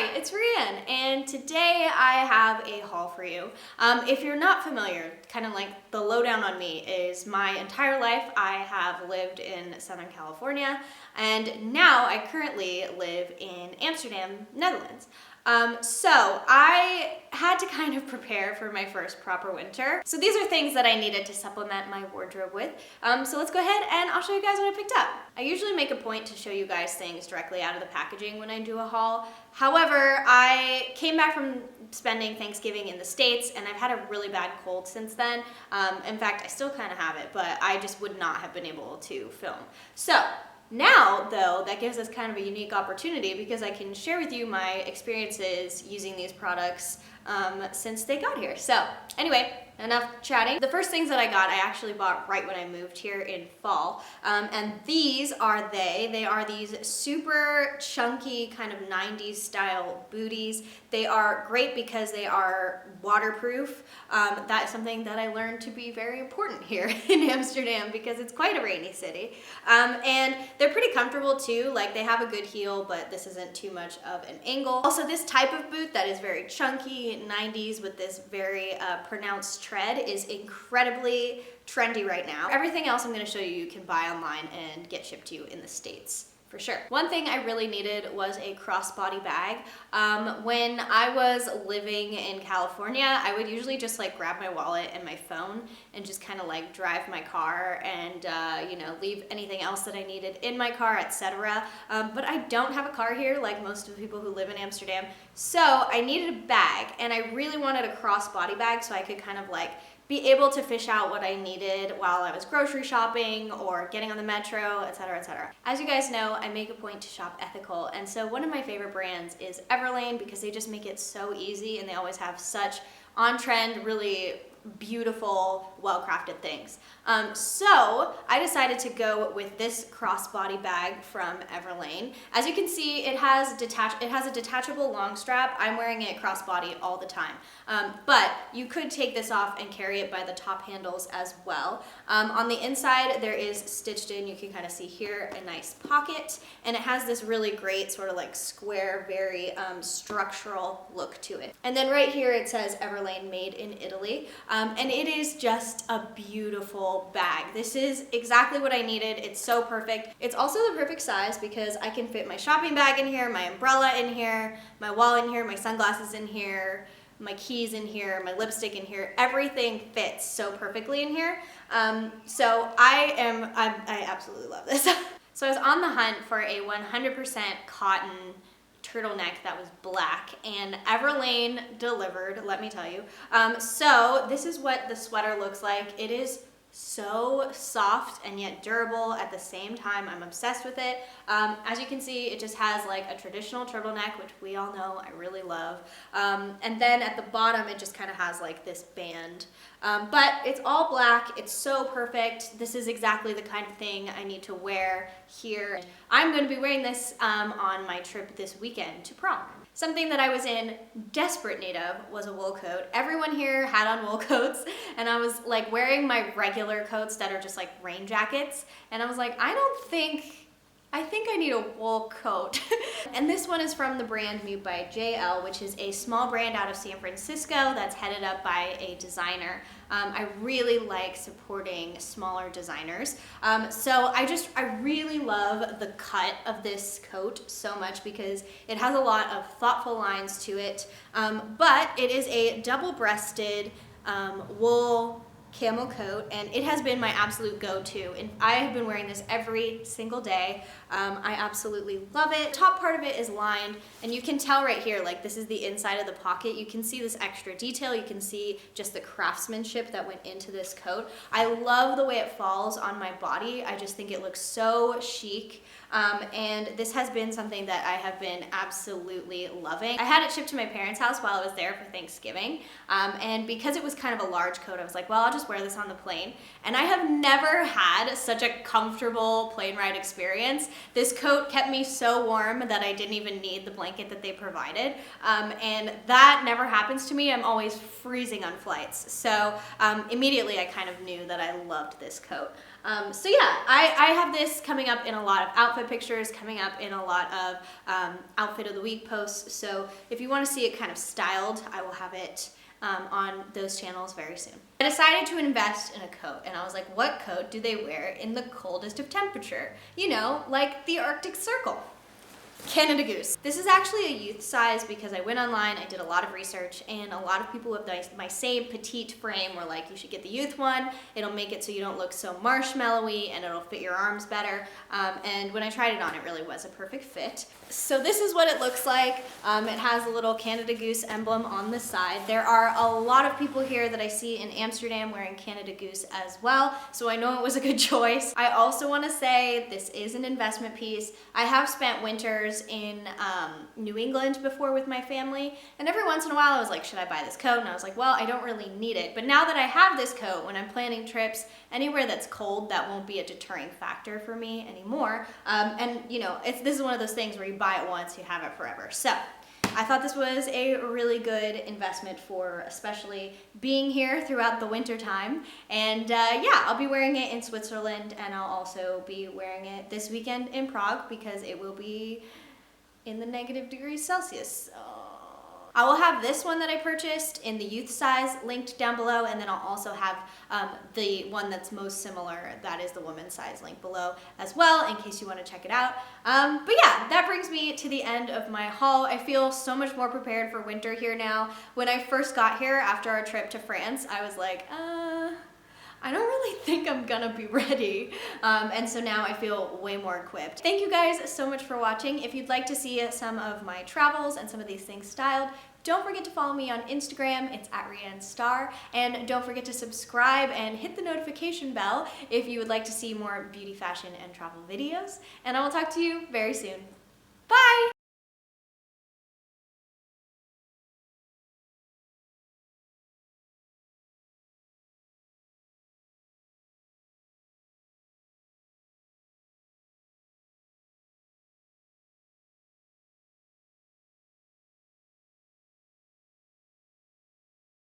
Hi, it's Rianne, and today I have a haul for you. If you're not familiar, kind of like the lowdown on me is my entire life I have lived in Southern California, and now I currently live in Amsterdam, Netherlands. So I had to kind of prepare for my first proper winter. So these are things that I needed to supplement my wardrobe with. So let's go ahead and I'll show you guys what I picked up. I usually make a point to show you guys things directly out of the packaging when I do a haul. However, I came back from spending Thanksgiving in the States and I've had a really bad cold since then. In fact, I still kind of have it, but I just would not have been able to film. So now, though, that gives us kind of a unique opportunity because I can share with you my experiences using these products since they got here. So anyway, enough chatting. The first things that I got, I actually bought right when I moved here in fall. And these are they are these super chunky kind of 90s style booties. They are great because they are waterproof. That is something that I learned to be very important here in Amsterdam because it's quite a rainy city. And they're pretty comfortable too. Like they have a good heel, but this isn't too much of an angle. Also, this type of boot that is very chunky, 90s with this very pronounced tread is incredibly trendy right now. Everything else I'm going to show you can buy online and get shipped to you in the States. For sure. One thing I really needed was a crossbody bag. When I was living in California, I would usually just like grab my wallet and my phone and just kind of like drive my car and you know, leave anything else that I needed in my car, etc. But I don't have a car here like most of the people who live in Amsterdam. So I needed a bag and I really wanted a crossbody bag so I could kind of like be able to fish out what I needed while I was grocery shopping or getting on the metro, etc., etc. As you guys know, I make a point to shop ethical, and so one of my favorite brands is Everlane because they just make it so easy and they always have such on-trend, really beautiful, well-crafted things. So I decided to go with this crossbody bag from Everlane. As you can see, it has a detachable long strap. I'm wearing it crossbody all the time. But you could take this off and carry it by the top handles as well. On the inside, there is stitched in, you can kind of see here, a nice pocket, and it has this really great sort of like square, very structural look to it. And then right here it says Everlane made in Italy. And it is just a beautiful bag. This is exactly what I needed. It's so perfect. It's also the perfect size because I can fit my shopping bag in here, my umbrella in here, my wallet in here, my sunglasses in here, my keys in here, my lipstick in here. Everything fits so perfectly in here. So I absolutely love this. So I was on the hunt for a 100% cotton turtleneck that was black, and Everlane delivered, let me tell you. So this is what the sweater looks like. It is so soft and yet durable at the same time. I'm obsessed with it. As you can see, it just has like a traditional turtleneck, which we all know I really love. And then at the bottom, it just kind of has like this band. But it's all black. It's so perfect. This is exactly the kind of thing I need to wear here. I'm going to be wearing this on my trip this weekend to prom. Something that I was in desperate need of was a wool coat. Everyone here had on wool coats, and I was like wearing my regular coats that are just like rain jackets, and I was like, I think I need a wool coat. And this one is from the brand Mute by JL, which is a small brand out of San Francisco that's headed up by a designer. I really like supporting smaller designers. So I really love the cut of this coat so much because it has a lot of thoughtful lines to it. But it is a double-breasted wool camel coat, and it has been my absolute go-to, and I have been wearing this every single day. I absolutely love it. The top part of it is lined, and you can tell right here, like this is the inside of the pocket. You can see this extra detail. You can see just the craftsmanship that went into this coat. I love the way it falls on my body. I just think it looks so chic. And this has been something that I have been absolutely loving. I had it shipped to my parents' house while I was there for Thanksgiving, and because it was kind of a large coat, I was like, well, I'll just wear this on the plane. And I have never had such a comfortable plane ride experience. This coat kept me so warm that I didn't even need the blanket that they provided, and that never happens to me. I'm always freezing on flights. So immediately I kind of knew that I loved this coat. So yeah, I have this coming up in a lot of outfit pictures, coming up in a lot of outfit of the week posts. So if you want to see it kind of styled, I will have it on those channels very soon. I decided to invest in a coat, and I was like, what coat do they wear in the coldest of temperature? You know, like the Arctic Circle. Canada Goose. This is actually a youth size because I went online, I did a lot of research, and a lot of people with my same petite frame were like, you should get the youth one. It'll make it so you don't look so marshmallowy and it'll fit your arms better. And when I tried it on, it really was a perfect fit. So this is what it looks like. It has a little Canada Goose emblem on the side. There are a lot of people here that I see in Amsterdam wearing Canada Goose as well, so I know it was a good choice. I also want to say this is an investment piece. I have spent winters in New England before with my family, and every once in a while I was like, should I buy this coat? And I was like, well, I don't really need it. But now that I have this coat, when I'm planning trips anywhere that's cold, that won't be a deterring factor for me anymore. And you know, this is one of those things where you buy it once, you have it forever. So I thought this was a really good investment for especially being here throughout the winter time. And yeah, I'll be wearing it in Switzerland, and I'll also be wearing it this weekend in Prague because it will be in the -°C. I will have this one that I purchased in the youth size linked down below, and then I'll also have the one that's most similar, that is the women's size, linked below as well in case you want to check it out. But yeah, that brings me to the end of my haul. I feel so much more prepared for winter here now. When I first got here after our trip to France, I was like, I don't really think I'm gonna be ready. And so now I feel way more equipped. Thank you guys so much for watching. If you'd like to see some of my travels and some of these things styled, don't forget to follow me on Instagram. It's @riannstar. And don't forget to subscribe and hit the notification bell if you would like to see more beauty, fashion, and travel videos. And I will talk to you very soon. Bye!